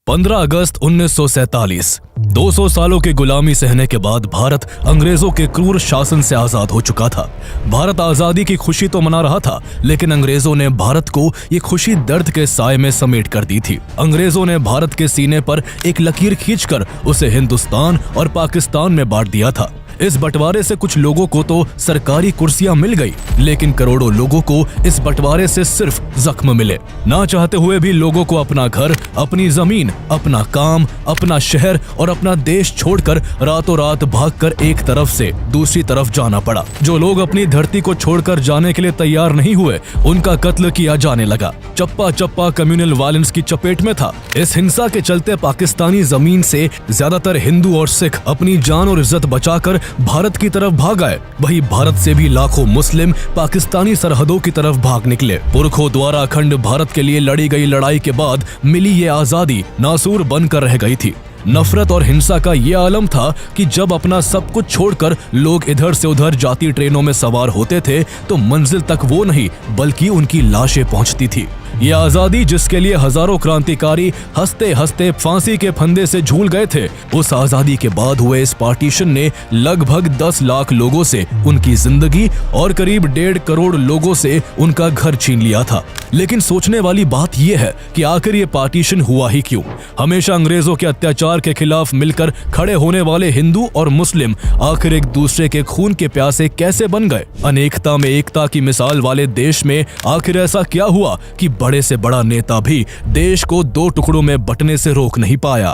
15 अगस्त 1947 200 सालों की गुलामी सहने के बाद भारत अंग्रेजों के क्रूर शासन से आजाद हो चुका था। भारत आजादी की खुशी तो मना रहा था, लेकिन अंग्रेजों ने भारत को ये खुशी दर्द के साए में समेट कर दी थी। अंग्रेजों ने भारत के सीने पर एक लकीर खींचकर उसे हिंदुस्तान और पाकिस्तान में बांट दिया था। इस बंटवारे से कुछ लोगों को तो सरकारी कुर्सियां मिल गई, लेकिन करोड़ों लोगों को इस बंटवारे से सिर्फ जख्म मिले। ना चाहते हुए भी लोगों को अपना घर, अपनी जमीन, अपना काम, अपना शहर और अपना देश छोड़कर रातों रात भागकर एक तरफ से दूसरी तरफ जाना पड़ा। जो लोग अपनी धरती को छोड़कर जाने के लिए तैयार नहीं हुए, उनका कत्ल किया जाने लगा। चप्पा चप्पा कम्युनल वायलेंस की चपेट में था। इस हिंसा के चलते पाकिस्तानी जमीन से ज्यादातर हिंदू और सिख अपनी जान और इज्जत बचाकर भारत की तरफ भाग आए। वही भारत से भी लाखों मुस्लिम पाकिस्तानी सरहदों की तरफ भाग निकले। पुरखों द्वारा अखंड भारत के लिए लड़ी गई लड़ाई के बाद मिली ये आजादी नासूर बनकर रह गई थी। नफरत और हिंसा का ये आलम था कि जब अपना सब कुछ छोड़कर लोग इधर से उधर जाती ट्रेनों में सवार होते थे तो मंजिल तक वो नहीं बल्कि उनकी लाशें पहुंचती थी। ये आजादी जिसके लिए हजारों क्रांतिकारी हंसते हंसते फांसी के फंदे से झूल गए थे, उस आजादी के बाद हुए इस पार्टीशन ने लगभग 10 लाख लोगों से उनकी जिंदगी और करीब 1.5 करोड़ लोगों से उनका घर छीन लिया था। लेकिन सोचने वाली बात यह है कि आखिर ये पार्टीशन हुआ ही क्यों? हमेशा अंग्रेजों के अत्याचार के खिलाफ मिलकर खड़े होने वाले हिंदू और मुस्लिम आखिर एक दूसरे के खून के प्यासे कैसे बन गए? अनेकता में एकता की मिसाल वाले देश में आखिर ऐसा क्या हुआ कि बड़े से बड़ा नेता भी देश को 2 टुकड़ों में बंटने से रोक नहीं पाया?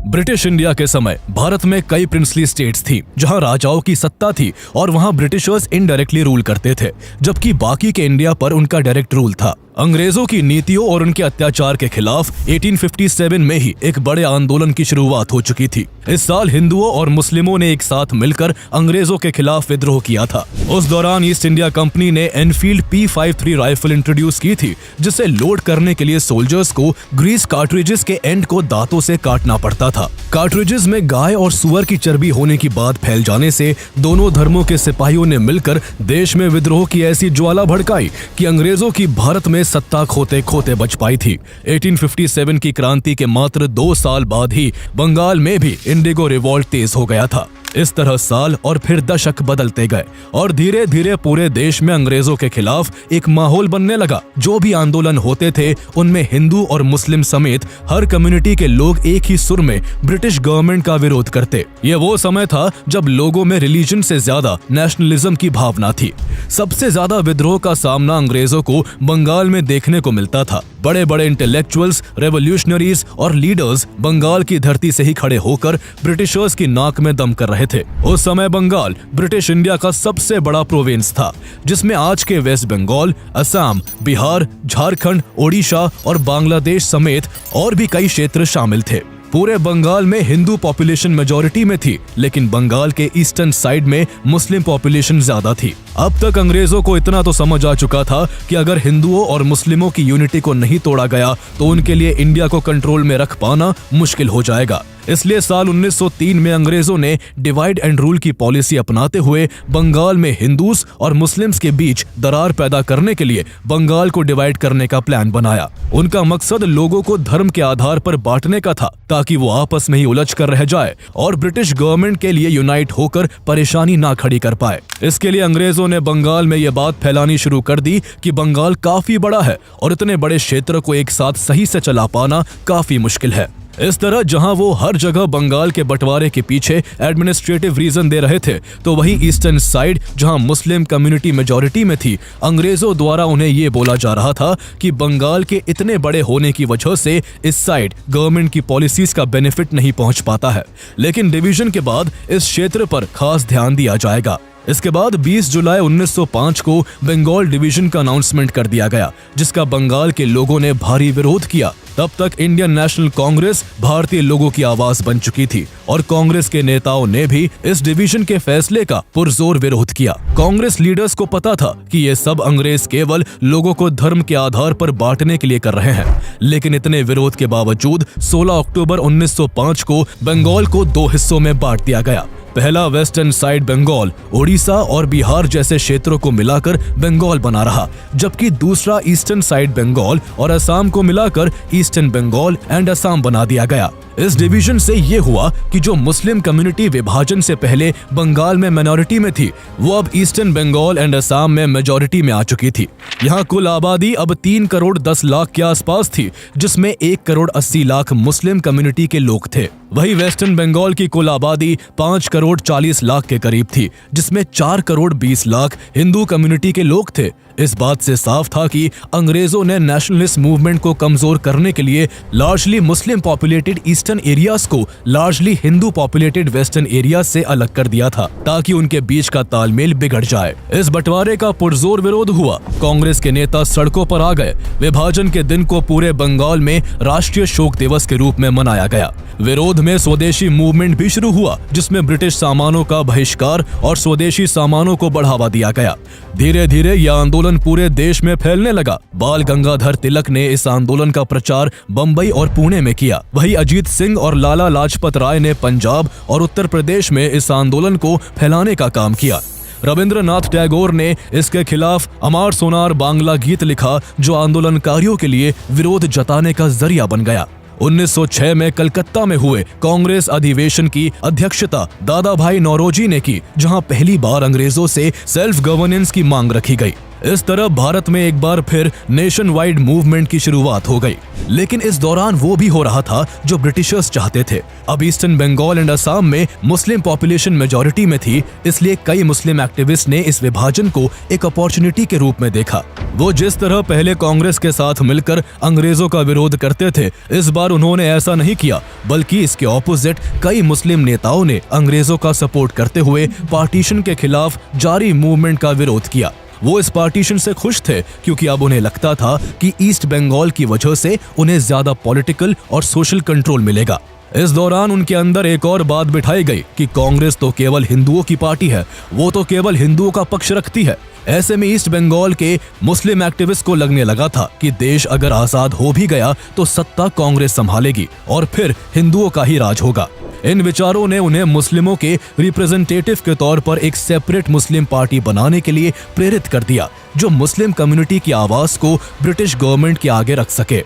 ब्रिटिश इंडिया के समय भारत में कई प्रिंसली स्टेट्स थी जहां राजाओं की सत्ता थी और वहां ब्रिटिशर्स इनडायरेक्टली रूल करते थे, जबकि बाकी के इंडिया पर उनका डायरेक्ट रूल था। अंग्रेजों की नीतियों और उनके अत्याचार के खिलाफ 1857 में ही एक बड़े आंदोलन की शुरुआत हो चुकी थी। इस साल हिंदुओं और मुस्लिमों ने एक साथ मिलकर अंग्रेजों के खिलाफ विद्रोह किया था। उस दौरान ईस्ट इंडिया कंपनी ने एनफील्ड P53 राइफल इंट्रोड्यूस की थी, जिसे लोड करने के लिए सोल्जर्स को ग्रीस कार्ट्रिजेस के एंड को दांतों से काटना पड़ता था। कार्ट्रिजेस में गाय और सुअर की चर्बी होने की बात फैल जाने से दोनों धर्मों के सिपाहियों ने मिलकर देश में विद्रोह की ऐसी ज्वाला भड़काई कि अंग्रेजों की भारत में सत्ता खोते खोते बच पाई थी। 1857 की क्रांति के मात्र 2 साल बाद ही बंगाल में भी इंडिगो रिवॉल्ट तेज हो गया था। इस तरह साल और फिर दशक बदलते गए और धीरे धीरे पूरे देश में अंग्रेजों के खिलाफ एक माहौल बनने लगा। जो भी आंदोलन होते थे उनमें हिंदू और मुस्लिम समेत हर कम्युनिटी के लोग एक ही सुर में ब्रिटिश गवर्नमेंट का विरोध करते। ये वो समय था जब लोगों में रिलीजन से ज्यादा नेशनलिज्म की भावना थी। सबसे ज्यादा विद्रोह का सामना अंग्रेजों को बंगाल में देखने को मिलता था। बड़े बड़े इंटेलेक्चुअल्स, रेवोल्यूशनरीज और लीडर्स बंगाल की धरती से ही खड़े होकर ब्रिटिशर्स की नाक में दम कर रहे थे। उस समय बंगाल ब्रिटिश इंडिया का सबसे बड़ा प्रोविंस था, जिसमें आज के वेस्ट बंगाल, असम, बिहार, झारखंड, ओडिशा और बांग्लादेश समेत और भी कई क्षेत्र शामिल थे। पूरे बंगाल में हिंदू पॉपुलेशन मेजॉरिटी में थी, लेकिन बंगाल के ईस्टर्न साइड में मुस्लिम पॉपुलेशन ज्यादा थी। अब तक अंग्रेजों को इतना तो समझ आ चुका था कि अगर हिंदुओं और मुस्लिमों की यूनिटी को नहीं तोड़ा गया तो उनके लिए इंडिया को कंट्रोल में रख पाना मुश्किल हो जाएगा। इसलिए साल 1903 में अंग्रेजों ने डिवाइड एंड रूल की पॉलिसी अपनाते हुए बंगाल में हिंदूज और मुस्लिम्स के बीच दरार पैदा करने के लिए बंगाल को डिवाइड करने का प्लान बनाया। उनका मकसद लोगों को धर्म के आधार पर बांटने का था, ताकि वो आपस में ही उलझ कर रह जाए और ब्रिटिश गवर्नमेंट के लिए यूनाइट होकर परेशानी ना खड़ी कर पाए। इसके लिए अंग्रेजों ने बंगाल में यह बात फैलानी शुरू कर दी कि बंगाल काफी बड़ा है और इतने बड़े क्षेत्र को एक साथ सही से चला पाना काफी मुश्किल है। इस तरह जहां वो हर जगह बंगाल के बंटवारे के पीछे एडमिनिस्ट्रेटिव रीजन दे रहे थे, तो वही ईस्टर्न साइड जहां मुस्लिम कम्युनिटी मेजॉरिटी में थी, अंग्रेजों द्वारा उन्हें ये बोला जा रहा था कि बंगाल के इतने बड़े होने की वजह से इस साइड गवर्नमेंट की पॉलिसीज का बेनिफिट नहीं पहुंच पाता है। लेकिन डिवीजन के बाद इस क्षेत्र पर खास ध्यान दिया जाएगा। इसके बाद 20 जुलाई 1905 को बंगाल डिवीजन का अनाउंसमेंट कर दिया गया, जिसका बंगाल के लोगों ने भारी विरोध किया। तब तक इंडियन नेशनल कांग्रेस भारतीय लोगों की आवाज बन चुकी थी और कांग्रेस के नेताओं ने भी इस डिवीजन के फैसले का पुरजोर विरोध किया। कांग्रेस लीडर्स को पता था कि ये सब अंग्रेज केवल लोगों को धर्म के आधार पर बांटने के लिए कर रहे हैं, लेकिन इतने विरोध के बावजूद 16 अक्टूबर 1905 को बंगाल को 2 हिस्सों में बांट दिया गया। पहला वेस्टर्न साइड बंगाल ओडिशा और बिहार जैसे क्षेत्रों को मिलाकर बंगाल बना रहा, जबकि दूसरा ईस्टर्न साइड बंगाल और असम को मिलाकर ईस्टर्न बंगाल एंड असम बना दिया गया। इस डिवीजन से ये हुआ कि जो मुस्लिम कम्युनिटी विभाजन से पहले बंगाल में माइनॉरिटी में थी, वो अब ईस्टर्न बंगाल एंड असम में मेजॉरिटी में आ चुकी थी। यहाँ कुल आबादी अब 3 करोड़ 10 लाख के आसपास थी, जिसमें 1 करोड़ 80 लाख मुस्लिम कम्युनिटी के लोग थे। वही वेस्टर्न बंगाल की कुल आबादी 5 करोड़ 40 लाख के करीब थी, जिसमें 4 करोड़ 20 लाख हिंदू कम्युनिटी के लोग थे। इस बात से साफ था कि अंग्रेजों ने नेशनलिस्ट मूवमेंट को कमजोर करने के लिए लार्जली मुस्लिम पॉपुलेटेड ईस्टर्न एरियाज को largely Hindu populated western area से अलग कर दिया था, ताकि उनके बीच का तालमेल बिगड़ जाए। इस बंटवारे का पुरजोर विरोध हुआ। कांग्रेस के नेता सड़कों पर आ गए। विभाजन के दिन को पूरे बंगाल में राष्ट्रीय शोक दिवस के रूप में मनाया गया। विरोध में स्वदेशी मूवमेंट भी शुरू हुआ, जिसमें ब्रिटिश सामानों का बहिष्कार और स्वदेशी सामानों को बढ़ावा दिया गया। धीरे धीरे यह आंदोलन पूरे देश में फैलने लगा। बाल गंगाधर तिलक ने इस आंदोलन का प्रचार बंबई और पुणे में किया। वही अजीत सिंह और लाला लाजपत राय ने पंजाब और उत्तर प्रदेश में इस आंदोलन को फैलाने का काम किया। रविंद्रनाथ टैगोर ने इसके खिलाफ अमार सोनार बांग्ला गीत लिखा, जो आंदोलनकारियों के लिए विरोध जताने का जरिया बन गया। 1906 में कलकत्ता में हुए कांग्रेस अधिवेशन की अध्यक्षता दादा भाई नौरोजी ने की, जहां पहली बार अंग्रेजों से सेल्फ गवर्नेंस की मांग रखी गई। इस तरह भारत में एक बार फिर नेशन वाइड मूवमेंट की शुरुआत हो गई। लेकिन इस दौरान वो भी हो रहा था जो ब्रिटिशर्स चाहते थे। अब ईस्टर्न बंगाल एंड असम में मुस्लिम पॉपुलेशन मेजॉरिटी में थी, इसलिए कई मुस्लिम एक्टिविस्ट ने इस विभाजन को एक अपॉर्चुनिटी के रूप में देखा। वो जिस तरह पहले कांग्रेस के साथ मिलकर अंग्रेजों का विरोध करते थे, इस बार उन्होंने ऐसा नहीं किया, बल्कि इसके ऑपोजिट कई मुस्लिम नेताओं ने अंग्रेजों का सपोर्ट करते हुए पार्टीशन के खिलाफ जारी मूवमेंट का विरोध किया। वो इस पार्टीशन से खुश थे, क्योंकि अब उन्हें लगता था कि ईस्ट बंगाल की वजह से उन्हें ज्यादा पॉलिटिकल और सोशल कंट्रोल मिलेगा। इस दौरान उनके अंदर एक और बात बिठाई गई कि कांग्रेस तो केवल हिंदुओं की पार्टी है, वो तो केवल हिंदुओं का पक्ष रखती है। ऐसे में ईस्ट बंगाल के मुस्लिम एक्टिविस्ट को लगने लगा था कि देश अगर आजाद हो भी गया तो सत्ता कांग्रेस संभालेगी और फिर हिंदुओं का ही राज होगा। इन विचारों ने उन्हें मुस्लिमों के रिप्रेजेंटेटिव के तौर पर एक सेपरेट मुस्लिम पार्टी बनाने के लिए प्रेरित कर दिया, जो मुस्लिम कम्युनिटी की आवाज को ब्रिटिश गवर्नमेंट के आगे रख सके।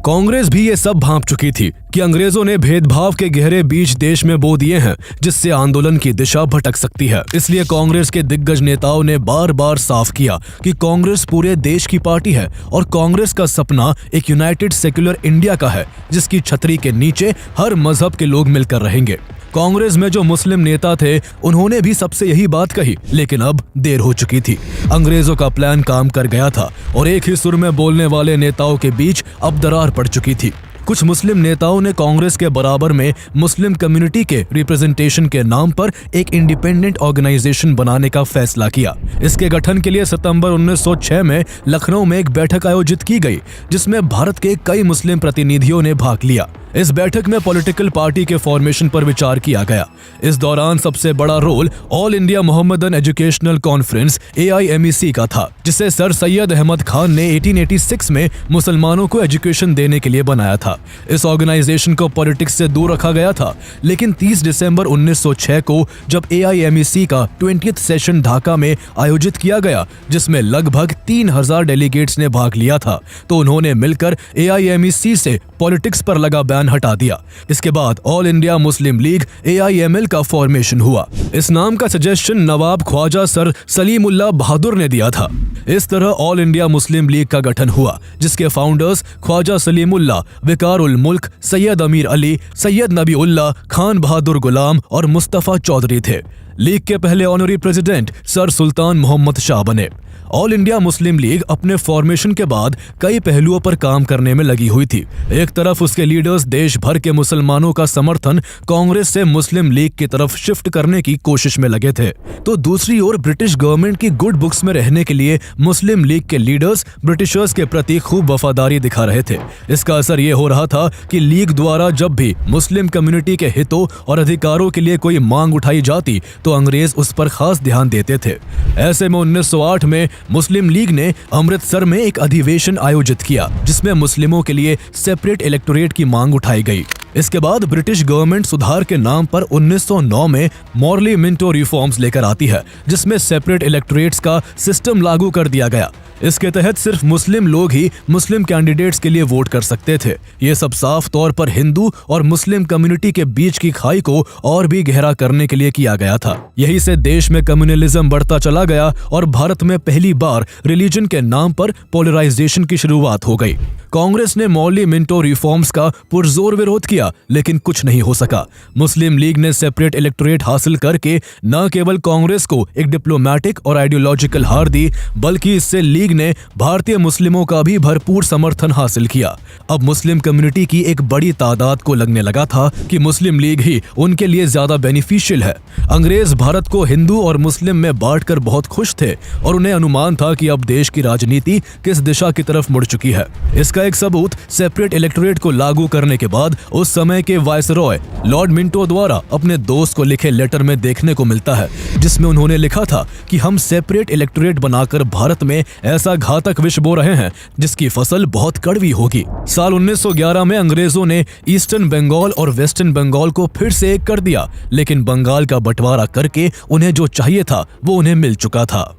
कांग्रेस भी ये सब भांप चुकी थी कि अंग्रेजों ने भेदभाव के गहरे बीज देश में बो दिए हैं, जिससे आंदोलन की दिशा भटक सकती है। इसलिए कांग्रेस के दिग्गज नेताओं ने बार बार साफ किया कि कांग्रेस पूरे देश की पार्टी है और कांग्रेस का सपना एक यूनाइटेड सेक्युलर इंडिया का है, जिसकी छतरी के नीचे हर मजहब के लोग मिलकर रहेंगे। कांग्रेस में जो मुस्लिम नेता थे, उन्होंने भी सबसे यही बात कही, लेकिन अब देर हो चुकी थी। अंग्रेजों का प्लान काम कर गया था और एक ही सुर में बोलने वाले नेताओं के बीच अब दरार पड़ चुकी थी। कुछ मुस्लिम नेताओं ने कांग्रेस के बराबर में मुस्लिम कम्युनिटी के रिप्रेजेंटेशन के नाम पर एक इंडिपेंडेंट ऑर्गेनाइजेशन बनाने का फैसला किया। इसके गठन के लिए सितंबर 1906 में लखनऊ में एक बैठक आयोजित की गई, जिसमें भारत के कई मुस्लिम प्रतिनिधियों ने भाग लिया। इस बैठक में पॉलिटिकल पार्टी के फॉर्मेशन पर विचार किया गया। इस दौरान सबसे बड़ा role All India Mohammedan Educational Conference AIMEC का था, जिसे सर सैयद अहमद खान ने 1886 में मुसलमानों को एजुकेशन देने के लिए बनाया था। इस ऑर्गेनाइजेशन को पॉलिटिक्स से दूर रखा गया था, लेकिन 30 दिसंबर 1906 को जब AIMEC का 20th सेशन ढाका में आयोजित किया गया, जिसमें लगभग 3000 डेलीगेट्स ने भाग लिया था, तो उन्होंने मिलकर AIMEC से पॉलिटिक्स पर लगा बैन हटा दिया। इसके बाद all India Muslim league AIML का फॉर्मेशन हुआ। इस नाम का सजेशन नवाब ख्वाजा सर सलीमुल्लाह बहादुर ने दिया था। इस तरह ऑल इंडिया मुस्लिम लीग का गठन हुआ, जिसके फाउंडर्स ख्वाजा सलीमुल्लाह, विकार उल मुल्क, सैयद अमीर अली, सैयद नबी उल्लाह, खान बहादुर गुलाम और मुस्तफा चौधरी थे। लीग के पहले ऑनरी प्रेसिडेंट सर सुल्तान मोहम्मद शाह बने। ऑल इंडिया मुस्लिम लीग अपने फॉर्मेशन के बाद कई पहलुओं पर काम करने में लगी हुई थी। एक तरफ उसके लीडर्स देश भर के मुसलमानों का समर्थन कांग्रेस से मुस्लिम लीग की तरफ शिफ्ट करने की कोशिश में लगे थे, तो दूसरी ओर ब्रिटिश गवर्नमेंट की गुड बुक्स में रहने के लिए मुस्लिम लीग के लीडर्स ब्रिटिशर्स के प्रति खूब वफादारी दिखा रहे थे। इसका असर ये हो रहा था कि लीग द्वारा जब भी मुस्लिम कम्युनिटी के हितों और अधिकारों के लिए कोई मांग उठाई जाती, तो अंग्रेज उस पर खास ध्यान देते थे। ऐसे में 1908 में मुस्लिम लीग ने अमृतसर में एक अधिवेशन आयोजित किया, जिसमें मुस्लिमों के लिए सेपरेट इलेक्टोरेट की मांग उठाई गई। इसके बाद ब्रिटिश गवर्नमेंट सुधार के नाम पर 1909 में मॉर्ली मिंटो रिफॉर्म्स लेकर आती है, जिसमें सेपरेट इलेक्टोरेट्स का सिस्टम लागू कर दिया गया। इसके तहत सिर्फ मुस्लिम लोग ही मुस्लिम कैंडिडेट्स के लिए वोट कर सकते थे। ये सब साफ तौर पर हिंदू और मुस्लिम कम्युनिटी के बीच की खाई को और भी गहरा करने के लिए किया गया था। यही से देश में कम्युनलिज्म बढ़ता चला गया और भारत में पहली बार रिलीजन के नाम पर पोलराइजेशन की शुरुआत हो गई। कांग्रेस ने मॉर्ली मिंटो रिफॉर्म्स का पुरजोर विरोध किया, लेकिन कुछ नहीं हो सका। मुस्लिम लीग ने सेपरेट इलेक्टोरेट हासिल करके न केवल कांग्रेस को एक डिप्लोमेटिक और आइडियोलॉजिकल हार दी, बल्कि इससे लीग ने भारतीय मुस्लिमों का भी भरपूर समर्थन हासिल किया। अब मुस्लिम कम्युनिटी की एक बड़ी तादाद को लगने लगा था कि मुस्लिम लीग ही उनके लिए ज्यादा बेनिफिशियल है। अंग्रेज भारत को हिंदू और मुस्लिम में बांटकर बहुत खुश थे और उन्हें अनुमान था कि अब देश की राजनीति किस दिशा की तरफ मुड़ चुकी है। इसका एक सबूत सेपरेट इलेक्टोरेट को लागू करने के बाद उस समय के वायसरॉय लॉर्ड मिंटो द्वारा अपने दोस्त को लिखे लेटर में देखने को मिलता है, जिसमें उन्होंने लिखा था कि हम सेपरेट इलेक्टोरेट बनाकर भारत में ऐसा घातक विष बो रहे हैं जिसकी फसल बहुत कड़वी होगी। साल 1911 में अंग्रेजों ने ईस्टर्न बंगाल और वेस्टर्न बंगाल को फिर से एक कर दिया, लेकिन बंगाल का बंटवारा करके उन्हें जो चाहिए था वो उन्हें मिल चुका था।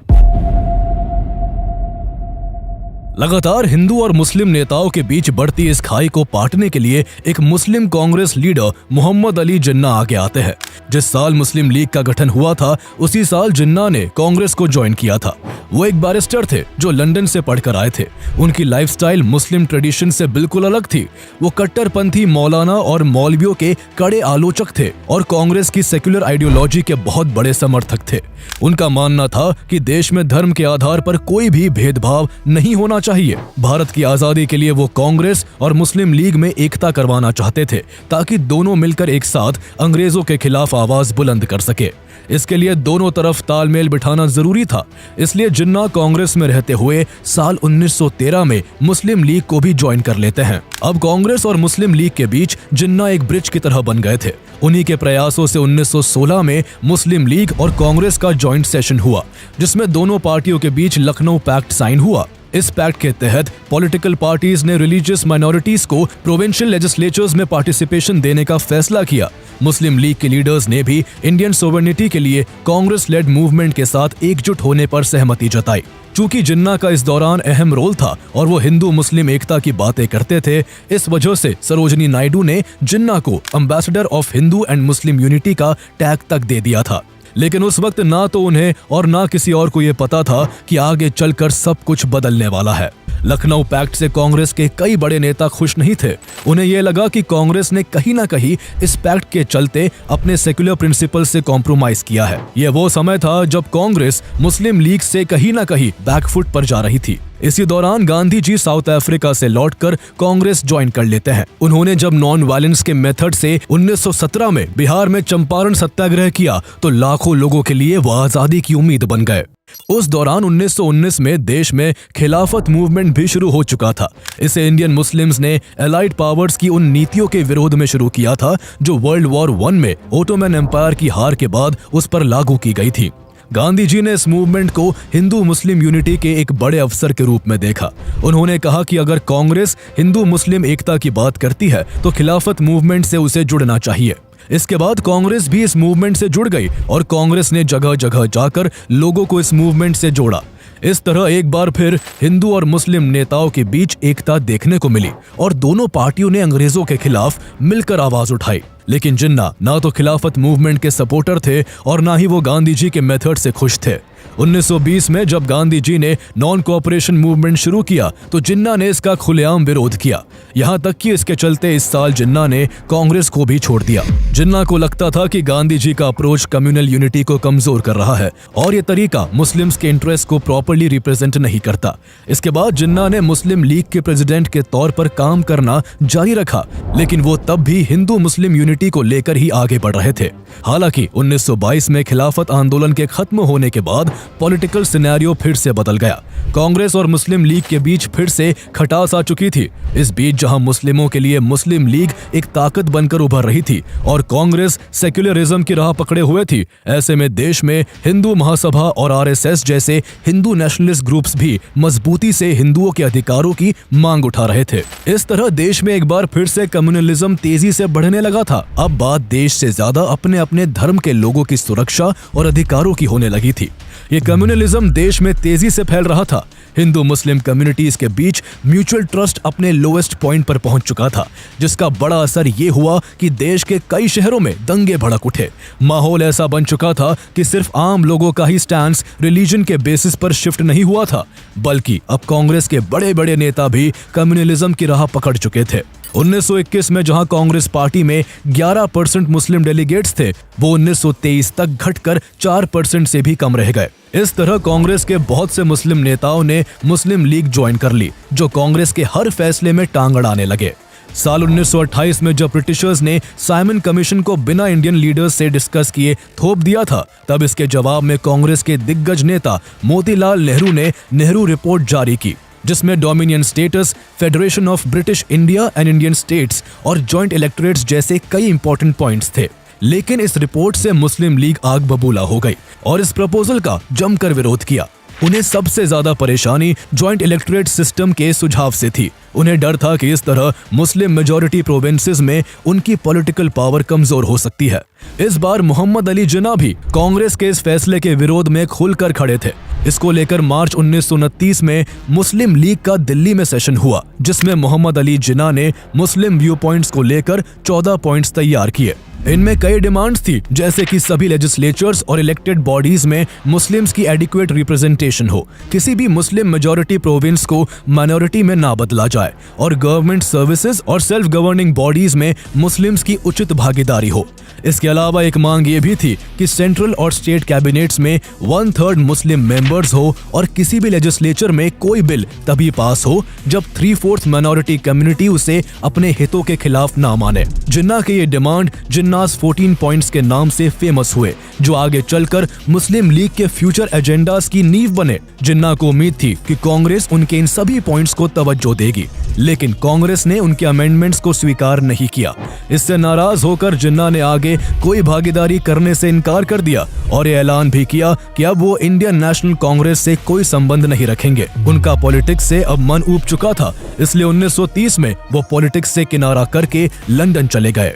लगातार हिंदू और मुस्लिम नेताओं के बीच बढ़ती इस खाई को पाटने के लिए एक मुस्लिम कांग्रेस लीडर मोहम्मद अली जिन्ना आगे आते हैं। जिस साल मुस्लिम लीग का गठन हुआ था, उसी साल जिन्ना ने कांग्रेस को ज्वाइन किया था। वो एक बैरिस्टर थे जो लंदन से पढ़कर आए थे। उनकी लाइफस्टाइल मुस्लिम ट्रेडिशन से बिल्कुल अलग थी। वो कट्टरपंथी मौलाना और मौलवियों के कड़े आलोचक थे और कांग्रेस की सेक्युलर आइडियोलॉजी के बहुत बड़े समर्थक थे। उनका मानना था कि देश में धर्म के आधार पर कोई भी भेदभाव नहीं होना चाहिए। भारत की आजादी के लिए वो कांग्रेस और मुस्लिम लीग में एकता करवाना चाहते थे, ताकि दोनों मिलकर एक साथ अंग्रेजों के खिलाफ आवाज बुलंद कर सके। इसके लिए दोनों तरफ तालमेल बिठाना जरूरी था। इसलिए जिन्ना कांग्रेस में रहते हुए साल 1913 में मुस्लिम लीग को भी ज्वाइन कर लेते हैं। अब कांग्रेस और मुस्लिम लीग के बीच जिन्ना एक ब्रिज की तरह बन गए थे। उन्हीं के प्रयासों से 1916 में मुस्लिम लीग और कांग्रेस का ज्वाइंट सेशन हुआ, जिसमें दोनों पार्टियों के बीच लखनऊ पैक्ट साइन हुआ। इस पैक्ट के तहत पॉलिटिकल पार्टीज ने रिलीजियस माइनॉरिटीज को प्रोविंशियल लेजिस्लेचर्स में पार्टिसिपेशन देने का फैसला किया। मुस्लिम लीग के लीडर्स ने भी इंडियन सोवरेनिटी के लिए कांग्रेस लेड मूवमेंट के साथ एकजुट होने पर सहमति जताई। चूंकि जिन्ना का इस दौरान अहम रोल था और वो हिंदू मुस्लिम एकता की बातें करते थे, इस वजह से सरोजनी नायडू ने जिन्ना को ambassador of Hindu and Muslim unity का टैग तक दे दिया था। लेकिन उस वक्त ना तो उन्हें और ना किसी और को ये पता था कि आगे चलकर सब कुछ बदलने वाला है। लखनऊ पैक्ट से कांग्रेस के कई बड़े नेता खुश नहीं थे। उन्हें यह लगा कि कांग्रेस ने कहीं ना कहीं इस पैक्ट के चलते अपने सेक्युलर प्रिंसिपल से कॉम्प्रोमाइज किया है। यह वो समय था जब कांग्रेस मुस्लिम लीग से कहीं ना कहीं बैकफुट पर जा रही थी। इसी दौरान गांधी जी साउथ अफ्रीका से लौटकर कांग्रेस ज्वाइन कर लेते हैं। उन्होंने जब नॉन वायलेंस के मेथड से 1917 में बिहार में चंपारण सत्याग्रह किया तो लाखों लोगों के लिए वो आजादी की उम्मीद बन गए। उस दौरान 1919 में देश में खिलाफत मूवमेंट भी शुरू हो चुका था। इसे इंडियन मुस्लिम्स ने एलाइड पावर्स की उन नीतियों के विरोध में शुरू किया था जो वर्ल्ड वॉर 1 में ओटोमन एम्पायर की हार के बाद उस पर लागू की गई थी। गांधी जी ने इस मूवमेंट को हिंदू मुस्लिम यूनिटी के एक बड़े अवसर के रूप में देखा। उन्होंने कहा कि अगर कांग्रेस हिंदू मुस्लिम एकता की बात करती है तो खिलाफत मूवमेंट से उसे जुड़ना चाहिए। इसके बाद कांग्रेस भी इस मूवमेंट से जुड़ गई और कांग्रेस ने जगह जगह जाकर लोगों को इस मूवमेंट से जोड़ा। इस तरह एक बार फिर हिंदू और मुस्लिम नेताओं के बीच एकता देखने को मिली और दोनों पार्टियों ने अंग्रेजों के खिलाफ मिलकर आवाज उठाई। लेकिन जिन्ना ना तो खिलाफत मूवमेंट के सपोर्टर थे और ना ही वो गांधी जी के मेथड से खुश थे। 1920 में जब गांधी जी ने नॉन कोऑपरेशन मूवमेंट शुरू किया तो जिन्ना ने इसका खुलेआम विरोध किया। यहाँ तक कि इसके चलते इस साल जिन्ना ने कांग्रेस को भी छोड़ दिया। जिन्ना को लगता था कि गांधी जी का अप्रोच कम्युनल यूनिटी को कमजोर कर रहा है और ये तरीका मुस्लिम्स के इंटरेस्ट को प्रॉपर्ली रिप्रेजेंट नहीं करता। इसके बाद जिन्ना ने मुस्लिम लीग के प्रेसिडेंट के तौर पर काम करना जारी रखा, लेकिन वो तब भी हिंदू मुस्लिम यूनिटी को लेकर ही आगे बढ़ रहे थे। हालांकि 1922 में खिलाफत आंदोलन के खत्म होने के बाद पॉलिटिकल सिनेरियो फिर से बदल गया। कांग्रेस और मुस्लिम लीग के बीच फिर से खटास आ चुकी थी। इस बीच जहां मुस्लिमों के लिए मुस्लिम लीग एक ताकत बनकर उभर रही थी और कांग्रेस सेक्युलरिज्म की राह पकड़े हुए थी, ऐसे में देश में हिंदू महासभा और आरएसएस जैसे हिंदू नेशनलिस्ट ग्रुप्स भी मजबूती से हिंदुओं के अधिकारों की मांग उठा रहे थे। इस तरह देश में एक बार फिर से कम्युनलिज्म तेजी से बढ़ने लगा था। अब बात देश से ज्यादा अपने अपने धर्म के लोगों की सुरक्षा और अधिकारों की होने लगी थी। ये कम्युनलिज्म देश में तेजी से फैल रहा था। हिंदू मुस्लिम कम्युनिटीज के बीच म्यूचुअल ट्रस्ट अपने लोएस्ट पॉइंट पर पहुंच चुका था, जिसका बड़ा असर ये हुआ कि देश के कई शहरों में दंगे भड़क उठे। माहौल ऐसा बन चुका था कि सिर्फ आम लोगों का ही स्टैंड रिलीजन के बेसिस पर शिफ्ट नहीं हुआ था, बल्कि अब कांग्रेस के बड़े बड़े नेता भी कम्युनलिज्म की राह पकड़ चुके थे। 1921 में जहां कांग्रेस पार्टी में 11% मुस्लिम डेलीगेट्स थे, वो 1923 तक घटकर 4% से भी कम रह गए। इस तरह कांग्रेस के बहुत से मुस्लिम नेताओं ने मुस्लिम लीग ज्वाइन कर ली, जो कांग्रेस के हर फैसले में टांग अड़ाने लगे। साल 1928 में जब ब्रिटिशर्स ने साइमन कमीशन को बिना इंडियन लीडर्स से डिस्कस किए थोप दिया था, तब इसके जवाब में कांग्रेस के दिग्गज नेता मोतीलाल नेहरू ने नेहरू रिपोर्ट जारी की, जिसमें dominion status, federation of British India and Indian states और जॉइंट इलेक्टोरेट्स जैसे कई इंपॉर्टेंट पॉइंट्स थे। लेकिन इस रिपोर्ट से मुस्लिम लीग आग बबूला हो गई और इस प्रपोजल का जमकर विरोध किया। उन्हें सबसे ज्यादा परेशानी जॉइंट इलेक्टोरेट सिस्टम के सुझाव से थी। उन्हें डर था कि इस तरह मुस्लिम मेजॉरिटी प्रोविंसेस में उनकी पॉलिटिकल पावर कमजोर हो सकती है। इस बार मोहम्मद अली जिन्ना भी कांग्रेस के इस फैसले के विरोध में खुलकर खड़े थे। इसको लेकर मार्च 1929 में मुस्लिम लीग का दिल्ली में सेशन हुआ, जिसमें मोहम्मद अली जिन्ना ने मुस्लिम व्यू पॉइंट्स को लेकर 14 पॉइंट्स तैयार किए। इनमें कई डिमांड्स थी, जैसे कि सभी लेजिस्लेचर्स और इलेक्टेड बॉडीज में मुस्लिम्स की एडिक्वेट रिप्रेजेंटेशन हो, किसी भी मुस्लिम मेजॉरिटी प्रोविंस को माइनॉरिटी में ना बदला जाए और गवर्नमेंट सर्विसेज और सेल्फ गवर्निंग बॉडीज में मुस्लिम्स की उचित भागीदारी हो। इसके अलावा एक मांग ये भी थी कि सेंट्रल और स्टेट कैबिनेट्स में 1/3 मुस्लिम मेंबर्स हो और किसी भी लेजिस्लेचर में कोई बिल तभी पास हो जब 3/4 माइनॉरिटी कम्युनिटी उसे अपने हितों के खिलाफ ना माने। जिन्ना के ये डिमांड जिन्नास 14 पॉइंट्स के नाम से फेमस हुए, जो आगे चलकर मुस्लिम लीग के फ्यूचर एजेंडास की नींव बने। जिन्ना को उम्मीद थी कि कांग्रेस उनके इन सभी पॉइंट्स को तवज्जो देगी, लेकिन कांग्रेस ने उनके अमेंडमेंट्स को स्वीकार नहीं किया। इससे नाराज होकर जिन्ना ने आगे कोई भागीदारी करने से इनकार कर दिया और ये ऐलान भी किया कि अब वो इंडियन नेशनल कांग्रेस से कोई संबंध नहीं रखेंगे। उनका पॉलिटिक्स से अब मन ऊब चुका था, इसलिए 1930 में वो पॉलिटिक्स से किनारा करके लंदन चले गए।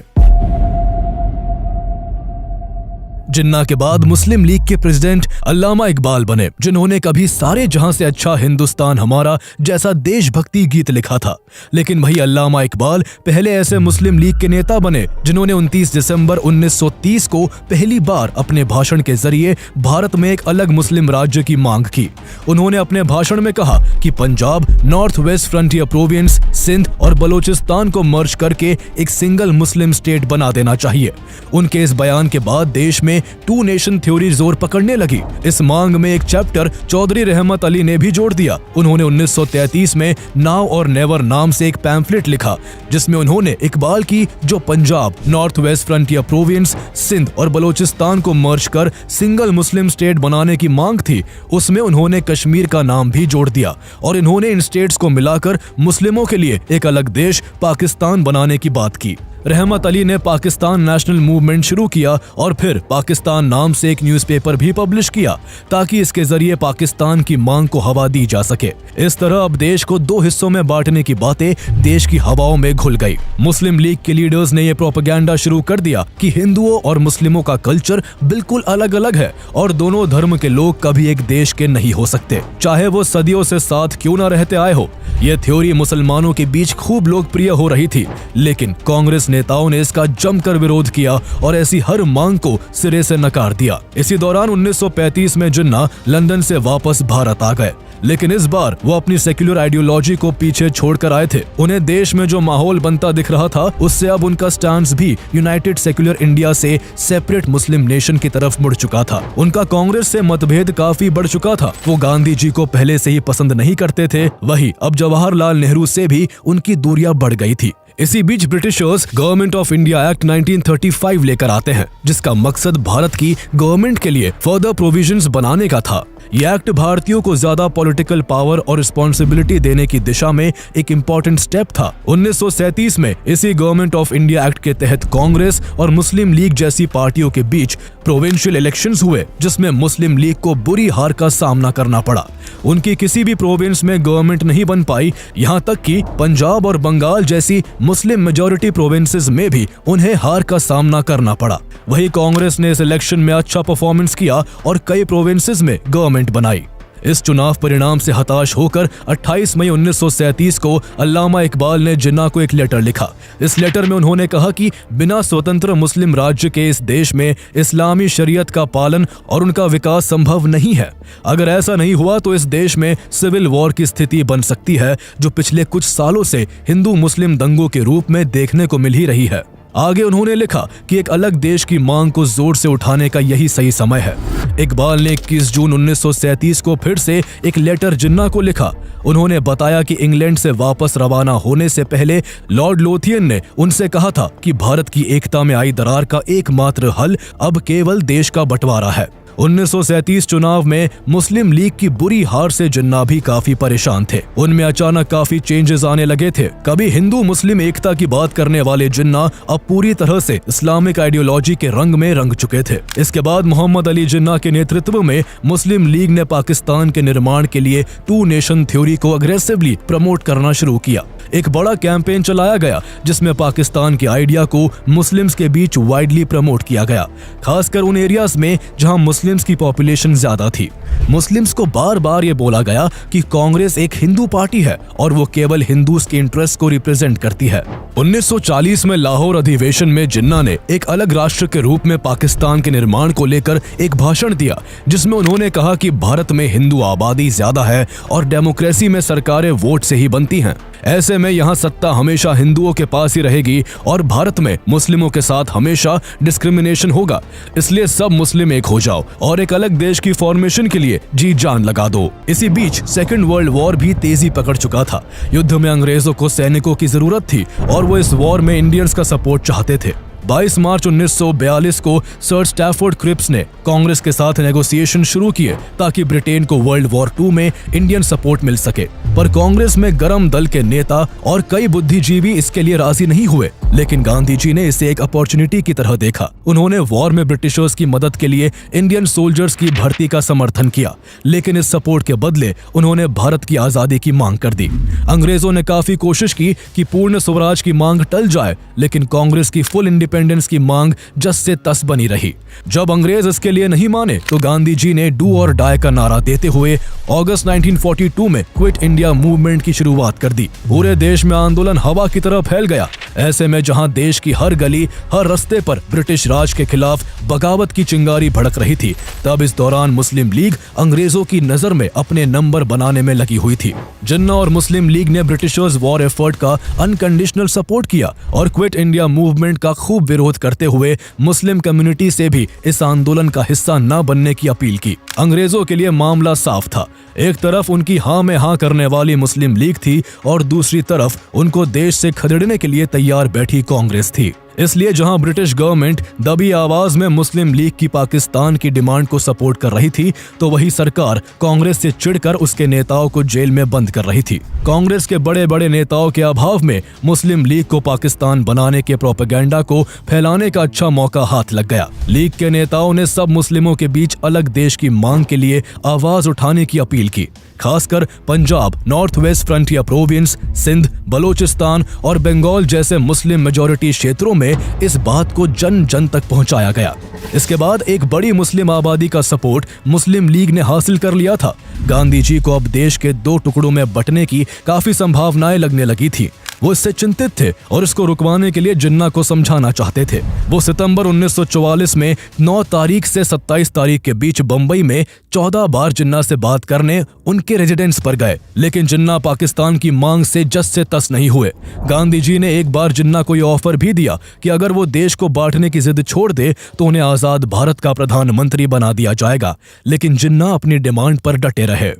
जिन्ना के बाद मुस्लिम लीग के प्रेसिडेंट अल्लामा इकबाल बने, जिन्होंने कभी सारे जहां से अच्छा हिंदुस्तान हमारा जैसा देशभक्ति गीत लिखा था। लेकिन वही अल्लामा इकबाल पहले ऐसे मुस्लिम लीग के नेता बने जिन्होंने 29 दिसंबर 1930 को पहली बार अपने भाषण के जरिए भारत में एक अलग मुस्लिम राज्य की मांग की। उन्होंने अपने भाषण में कहा कि Punjab, North West Frontier Province, Sindh और बलोचिस्तान को मर्ज करके एक सिंगल मुस्लिम स्टेट बना देना चाहिए। उनके इस बयान के बाद देश में 2 नेशन थ्योरी जोर पकड़ने लगी। इस मांग में एक चैप्टर चौधरी रहमत अली ने भी जोड़ दिया। उन्होंने 1933 में नाउ और नेवर नाम से एक पैम्फलेट लिखा, जिसमें उन्होंने इकबाल की जो Punjab, North West Frontier Province, Sindh और बलोचिस्तान को मर्ज कर सिंगल मुस्लिम स्टेट बनाने की मांग थी, उसमें उन्होंने कश्मीर का नाम भी जोड़ दिया और इन्होंने इन स्टेट्स को मिलाकर मुस्लिमों के लिए एक अलग देश पाकिस्तान बनाने की बात की। रहमत अली ने पाकिस्तान नेशनल मूवमेंट शुरू किया और फिर पाकिस्तान नाम से एक न्यूज़पेपर भी पब्लिश किया, ताकि इसके जरिए पाकिस्तान की मांग को हवा दी जा सके। इस तरह अब देश को 2 हिस्सों में बांटने की बातें देश की हवाओं में घुल गई। मुस्लिम लीग के लीडर्स ने यह प्रोपेगेंडा शुरू कर दिया कि हिंदुओं और मुस्लिमों का कल्चर बिल्कुल अलग अलग है और दोनों धर्म के लोग कभी एक देश के नहीं हो सकते, चाहे वो सदियों से साथ क्यों न रहते आए हो। यह थ्योरी मुसलमानों के बीच खूब लोकप्रिय हो रही थी, लेकिन कांग्रेस नेताओं ने इसका जमकर विरोध किया और ऐसी हर मांग को सिरे से नकार दिया। इसी दौरान 1935 में जिन्ना लंदन से वापस भारत आ गए, लेकिन इस बार वो अपनी सेक्युलर आइडियोलॉजी को पीछे छोड़कर आए थे। उन्हें देश में जो माहौल बनता दिख रहा था, उससे अब उनका स्टांस भी यूनाइटेड सेक्युलर इंडिया से सेपरेट मुस्लिम नेशन की तरफ मुड़ चुका था। उनका कांग्रेस से मतभेद काफी बढ़ चुका था। वो गांधी जी को पहले से ही पसंद नहीं करते थे, वही अब जवाहरलाल नेहरू से भी उनकी दूरियां बढ़ गई थी। इसी बीच Britishers Government of India Act 1935 लेकर आते हैं, जिसका मकसद भारत की गवर्नमेंट के लिए फर्दर प्रोविजंस बनाने का था। ये एक्ट भारतीयों को ज्यादा पॉलिटिकल पावर और रिस्पॉन्सिबिलिटी देने की दिशा में एक इम्पोर्टेंट स्टेप था। 1937 में इसी गवर्नमेंट ऑफ इंडिया एक्ट के तहत कांग्रेस और मुस्लिम लीग जैसी पार्टियों के बीच प्रोविंशियल इलेक्शंस हुए, जिसमें मुस्लिम लीग को बुरी हार का सामना करना पड़ा। उनकी किसी भी प्रोविंस में गवर्नमेंट नहीं बन पाई, यहाँ तक कि पंजाब और बंगाल जैसी मुस्लिम मेजॉरिटी प्रोविंसेस में भी उन्हें हार का सामना करना पड़ा। वही कांग्रेस ने इस इलेक्शन में अच्छा परफॉर्मेंस किया और कई प्रोविंसेस में गवर्नमेंट बनाई। इस चुनाव परिणाम से हताश होकर 28 मई 1937 को अल्लामा इकबाल ने जिन्ना को एक लेटर लिखा। इस लेटर में उन्होंने कहा कि बिना स्वतंत्र मुस्लिम राज्य के इस देश में इस्लामी शरीयत का पालन और उनका विकास संभव नहीं है। अगर ऐसा नहीं हुआ तो इस देश में सिविल वॉर की स्थिति बन सकती है, जो पिछले कुछ सालों से हिंदू मुस्लिम दंगों के रूप में देखने को मिल ही रही है। आगे उन्होंने लिखा कि एक अलग देश की मांग को जोर से उठाने का यही सही समय है। इकबाल ने 21 जून 1937 को फिर से एक लेटर जिन्ना को लिखा। उन्होंने बताया कि इंग्लैंड से वापस रवाना होने से पहले लॉर्ड लोथियन ने उनसे कहा था कि भारत की एकता में आई दरार का एकमात्र हल अब केवल देश का बंटवारा है। 1937 चुनाव में मुस्लिम लीग की बुरी हार से जिन्ना भी काफी परेशान थे। उनमें अचानक काफी चेंजेस आने लगे थे। कभी हिंदू मुस्लिम एकता की बात करने वाले जिन्ना अब पूरी तरह से इस्लामिक आइडियोलॉजी के रंग में रंग चुके थे। इसके बाद मोहम्मद अली जिन्ना के नेतृत्व में मुस्लिम लीग ने पाकिस्तान के निर्माण के लिए टू नेशन थ्योरी को अग्रेसिवली प्रमोट करना शुरू किया। एक बड़ा कैंपेन चलाया गया जिसमें पाकिस्तान के आइडिया को मुस्लिम्स के बीच वाइडली प्रमोट किया गया, खासकर उन एरियाज में जहां मुस्लिम्स की पॉपुलेशन ज्यादा थी। मुस्लिम्स को बार बार ये बोला गया कि कांग्रेस एक हिंदू पार्टी है और वो केवल हिंदूज के इंटरेस्ट को रिप्रेजेंट करती है। 1940 में लाहौर अधिवेशन में जिन्ना ने एक अलग राष्ट्र के रूप में पाकिस्तान के निर्माण को लेकर एक भाषण दिया, जिसमें उन्होंने कहा कि भारत में हिंदू आबादी ज्यादा है और डेमोक्रेसी में सरकारें वोट से ही बनती हैं। ऐसे में यहाँ सत्ता हमेशा हिंदुओं के पास ही रहेगी और भारत में मुस्लिमों के साथ हमेशा डिस्क्रिमिनेशन होगा। इसलिए सब मुस्लिम एक हो जाओ और एक अलग देश की फॉर्मेशन के लिए जी जान लगा दो। इसी बीच सेकेंड वर्ल्ड वॉर भी तेजी पकड़ चुका था। युद्ध में अंग्रेजों को सैनिकों की जरूरत थी और वो इस वॉर में इंडियंस का सपोर्ट चाहते थे। 22 मार्च 1942 को सर स्टैफोर्ड क्रिप्स ने कांग्रेस के साथ नेगोशिएशन शुरू किए ताकि ब्रिटेन को वर्ल्ड वॉर 2 में इंडियन सपोर्ट मिल सके, पर कांग्रेस में गरम दल के नेता और कई बुद्धिजीवी इसके लिए राजी नहीं हुए। लेकिन गांधी जी ने इसे एक अपॉर्चुनिटी की तरह देखा। उन्होंने वॉर में ब्रिटिशर्स की मदद के लिए इंडियन सोल्जर्स की भर्ती का समर्थन किया, लेकिन इस सपोर्ट के बदले उन्होंने भारत की आजादी की मांग कर दी। अंग्रेजों ने काफी कोशिश की कि पूर्ण स्वराज की मांग टल जाए, लेकिन कांग्रेस की फुल इंडिपेंडेंस की मांग जस से तस बनी रही। जब अंग्रेज इसके लिए नहीं माने तो गांधी जी ने डू और डाई का नारा देते हुए अगस्त 1942 में क्विट इंडिया मूवमेंट की शुरुआत कर दी। पूरे देश में आंदोलन हवा की तरह फैल गया। ऐसे में जहां देश की हर गली हर रास्ते पर ब्रिटिश राज के खिलाफ बगावत की चिंगारी भड़क रही थी, तब इस दौरान मुस्लिम लीग अंग्रेजों की नजर में अपने नंबर बनाने में लगी हुई थी। जिन्ना और मुस्लिम लीग ने ब्रिटिशर्स वॉर एफर्ट का अनकंडीशनल सपोर्ट किया और क्विट इंडिया मूवमेंट का खूब विरोध करते हुए मुस्लिम कम्युनिटी से भी इस आंदोलन का हिस्सा न बनने की अपील की। अंग्रेजों के लिए मामला साफ था। एक तरफ उनकी हाँ में हाँ करने वाली मुस्लिम लीग थी और दूसरी तरफ उनको देश से खदेड़ने के लिए तैयार बैठी कांग्रेस थी। इसलिए जहां ब्रिटिश गवर्नमेंट दबी आवाज में मुस्लिम लीग की पाकिस्तान की डिमांड को सपोर्ट कर रही थी, तो वही सरकार कांग्रेस से चिढ़कर उसके नेताओं को जेल में बंद कर रही थी। कांग्रेस के बड़े बड़े नेताओं के अभाव में मुस्लिम लीग को पाकिस्तान बनाने के प्रोपेगेंडा को फैलाने का अच्छा मौका हाथ लग गया। लीग के नेताओं ने सब मुस्लिमों के बीच अलग देश की मांग के लिए आवाज उठाने की अपील की। खासकर Punjab, North West Frontier Province, Sindh, Balochistan और बंगाल जैसे मुस्लिम मेजॉरिटी क्षेत्रों में इस बात को जन जन तक पहुंचाया गया। इसके बाद एक बड़ी मुस्लिम आबादी का सपोर्ट मुस्लिम लीग ने हासिल कर लिया था। गांधी जी को अब देश के 2 टुकड़ों में बंटने की काफी संभावनाएं लगने लगी थी। वो इससे चिंतित थे और इसको रुकवाने के लिए जिन्ना को समझाना चाहते थे। वो सितंबर 1944 में 9 तारीख से 27 तारीख के बीच बंबई में 14 बार जिन्ना से बात करने उनके रेजिडेंस पर गए, लेकिन जिन्ना पाकिस्तान की मांग से जस से तस नहीं हुए। गांधी जी ने एक बार जिन्ना को यह ऑफर भी दिया कि अगर वो देश को बांटने की जिद छोड़ दे तो उन्हें आजाद भारत का प्रधानमंत्री बना दिया जाएगा, लेकिन जिन्ना अपनी डिमांड पर डटे रहे।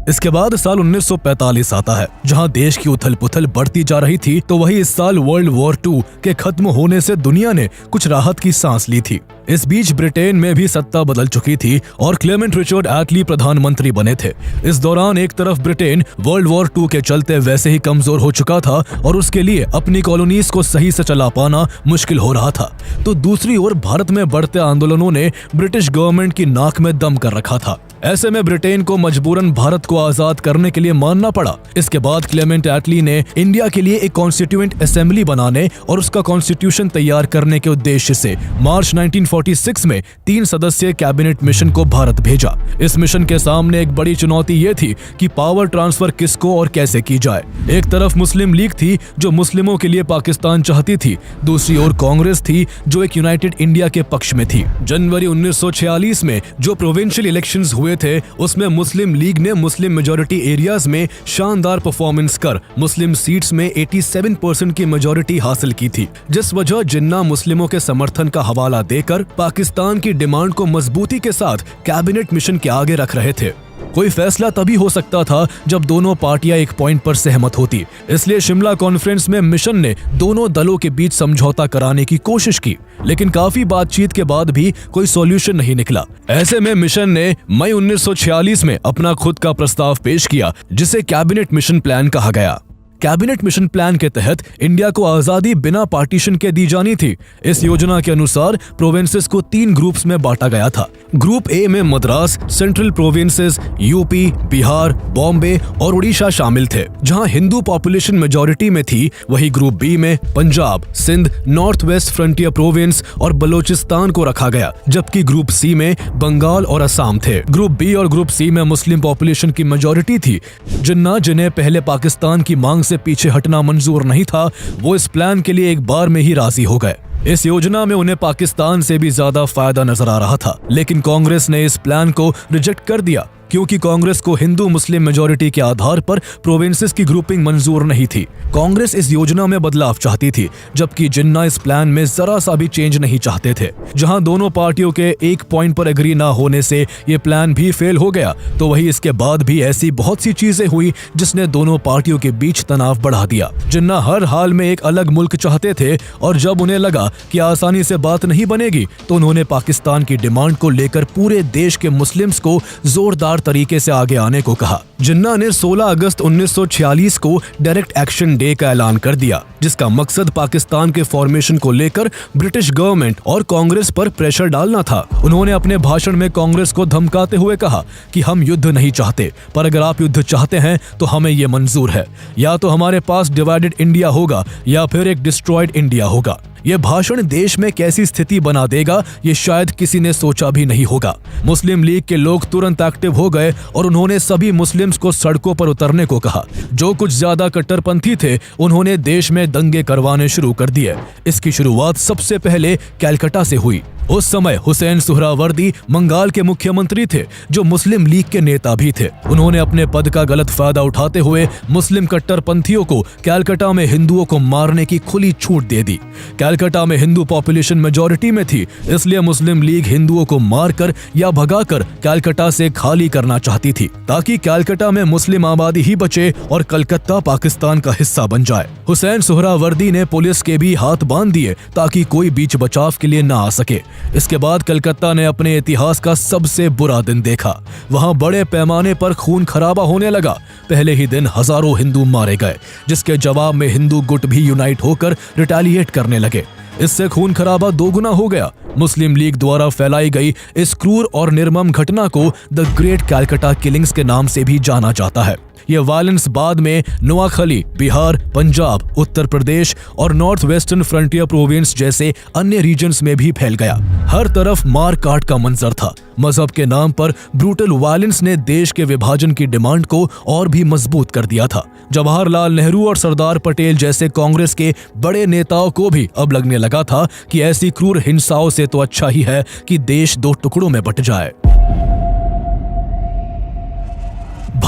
इसके बाद साल 1945 आता है, जहां देश की उथल पुथल बढ़ती जा रही थी, तो वही इस साल वर्ल्ड वॉर 2 के खत्म होने से दुनिया ने कुछ राहत की सांस ली थी। इस बीच ब्रिटेन में भी सत्ता बदल चुकी थी और क्लेमेंट रिचर्ड एटली प्रधानमंत्री बने थे। इस दौरान एक तरफ ब्रिटेन वर्ल्ड वॉर 2 के चलते वैसे ही कमजोर हो चुका था और उसके लिए अपनी कॉलोनीज को सही से चला पाना मुश्किल हो रहा था, तो दूसरी ओर भारत में बढ़ते आंदोलनों ने ब्रिटिश गवर्नमेंट की नाक में दम कर रखा था। ऐसे में ब्रिटेन को मजबूरन भारत को आजाद करने के लिए मानना पड़ा। इसके बाद क्लेमेंट एटली ने इंडिया के लिए एक कॉन्स्टिट्यूएंट असेंबली बनाने और उसका कॉन्स्टिट्यूशन तैयार करने के उद्देश्य से मार्च 1946 में 3 सदस्यीय कैबिनेट मिशन को भारत भेजा। इस मिशन के सामने एक बड़ी चुनौती ये थी कि पावर ट्रांसफर किसको और कैसे की जाए। एक तरफ मुस्लिम लीग थी जो मुस्लिमों के लिए पाकिस्तान चाहती थी, दूसरी ओर कांग्रेस थी जो एक यूनाइटेड इंडिया के पक्ष में थी। जनवरी 1946 में जो प्रोविंशियल इलेक्शंस हुए थे, उसमें मुस्लिम लीग ने मुस्लिम मेजॉरिटी एरियाज में शानदार परफॉर्मेंस कर मुस्लिम सीट्स में 87% की मेजॉरिटी हासिल की थी, जिस वजह जिन्ना मुस्लिमों के समर्थन का हवाला देकर पाकिस्तान की डिमांड को मजबूती के साथ कैबिनेट मिशन के आगे रख रहे थे। कोई फैसला तभी हो सकता था जब दोनों पार्टियां एक पॉइंट पर सहमत होती, इसलिए शिमला कॉन्फ्रेंस में मिशन ने दोनों दलों के बीच समझौता कराने की कोशिश की, लेकिन काफी बातचीत के बाद भी कोई सॉल्यूशन नहीं निकला। ऐसे में मिशन ने मई 1946 में अपना खुद का प्रस्ताव पेश किया, जिसे कैबिनेट मिशन प्लान कहा गया। कैबिनेट मिशन प्लान के तहत इंडिया को आजादी बिना पार्टीशन के दी जानी थी। इस योजना के अनुसार प्रोविंसेस को 3 ग्रुप्स में बांटा गया था। ग्रुप ए में Madras, central provinces, UP, Bihar, Bombay और उड़ीसा शामिल थे, जहां हिंदू पॉपुलेशन मेजॉरिटी में थी। वही ग्रुप बी में Punjab, Sindh, North West Frontier Province और बलोचिस्तान को रखा गया, जबकि ग्रुप सी में बंगाल और असम थे। ग्रुप बी और ग्रुप सी में मुस्लिम पॉपुलेशन की मेजॉरिटी थी। जिन्हें पहले पाकिस्तान की मांग से पीछे हटना मंजूर नहीं था, वो इस प्लान के लिए एक बार में ही राजी हो गए। इस योजना में उन्हें पाकिस्तान से भी ज्यादा फायदा नजर आ रहा था, लेकिन कांग्रेस ने इस प्लान को रिजेक्ट कर दिया, क्योंकि कांग्रेस को हिंदू मुस्लिम मेजॉरिटी के आधार पर प्रोविंसेस की ग्रुपिंग मंजूर नहीं थी। कांग्रेस इस योजना में बदलाव चाहती थी, जबकि जिन्ना इस प्लान में जरा सा भी चेंज नहीं चाहते थे। जहां दोनों पार्टियों के एक पॉइंट पर एग्री ना होने से ये प्लान भी फेल हो गया, तो वही इसके बाद भी ऐसी बहुत सी चीजें हुई जिसने दोनों पार्टियों के बीच तनाव बढ़ा दिया। जिन्ना हर हाल में एक अलग मुल्क चाहते थे, और जब उन्हें लगा कि आसानी से बात नहीं बनेगी, तो उन्होंने पाकिस्तान की डिमांड को लेकर पूरे देश के मुस्लिम्स को जोरदार तरीके से आगे आने को कहा। जिन्ना ने 16 अगस्त 1946 को डायरेक्ट एक्शन डे का ऐलान कर दिया, जिसका मकसद पाकिस्तान के फॉर्मेशन को लेकर ब्रिटिश गवर्नमेंट और कांग्रेस पर प्रेशर डालना था। उन्होंने अपने भाषण में कांग्रेस को धमकाते हुए कहा कि हम युद्ध नहीं चाहते, पर अगर आप युद्ध चाहते हैं तो हमें ये मंजूर है। या तो हमारे पास डिवाइडेड इंडिया होगा या फिर एक डिस्ट्रॉयड इंडिया होगा। ये भाषण देश में कैसी स्थिति बना देगा, ये शायद किसी ने सोचा भी नहीं होगा। मुस्लिम लीग के लोग तुरंत एक्टिव हो गए और उन्होंने सभी मुस्लिम्स को सड़कों पर उतरने को कहा। जो कुछ ज्यादा कट्टरपंथी थे, उन्होंने देश में दंगे करवाने शुरू कर दिए। इसकी शुरुआत सबसे पहले कलकत्ता से हुई। उस समय हुसैन सुहरावर्दी बंगाल के मुख्यमंत्री थे, जो मुस्लिम लीग के नेता भी थे। उन्होंने अपने पद का गलत फायदा उठाते हुए मुस्लिम कट्टरपंथियों को कलकत्ता में हिंदुओं को मारने की खुली छूट दे दी। कलकत्ता में हिंदू पॉपुलेशन मेजॉरिटी में थी, इसलिए मुस्लिम लीग हिंदुओं को मारकर या भगाकर कलकत्ता से खाली करना चाहती थी, ताकि कलकत्ता में मुस्लिम आबादी ही बचे और कलकत्ता पाकिस्तान का हिस्सा बन जाए। हुसैन सुहरावर्दी ने पुलिस के भी हाथ बांध दिए ताकि कोई बीच बचाव के लिए न आ सके। इसके बाद कलकत्ता ने अपने इतिहास का सबसे बुरा दिन देखा। वहां बड़े पैमाने पर खून खराबा होने लगा। पहले ही दिन हजारों हिंदू मारे गए, जिसके जवाब में हिंदू गुट भी यूनाइट होकर रिटेलिएट करने लगे। इससे खून खराबा दोगुना हो गया। मुस्लिम लीग द्वारा फैलाई गई इस क्रूर और निर्मम घटना को द ग्रेट कलकत्ता किलिंग्स के नाम से भी जाना जाता है। यह वायलेंस बाद में नोआखली, बिहार, पंजाब, उत्तर प्रदेश और नॉर्थ वेस्टर्न फ्रंटियर प्रोविंस जैसे अन्य रीजन्स में भी फैल गया। हर तरफ मार काट का मंजर था। मजहब के नाम पर ब्रूटल वायलेंस ने देश के विभाजन की डिमांड को और भी मजबूत कर दिया था। जवाहरलाल नेहरू और सरदार पटेल जैसे कांग्रेस के बड़े नेताओं को भी अब लगने लगा था कि ऐसी क्रूर हिंसाओं से तो अच्छा ही है कि देश 2 टुकड़ों में बट जाए।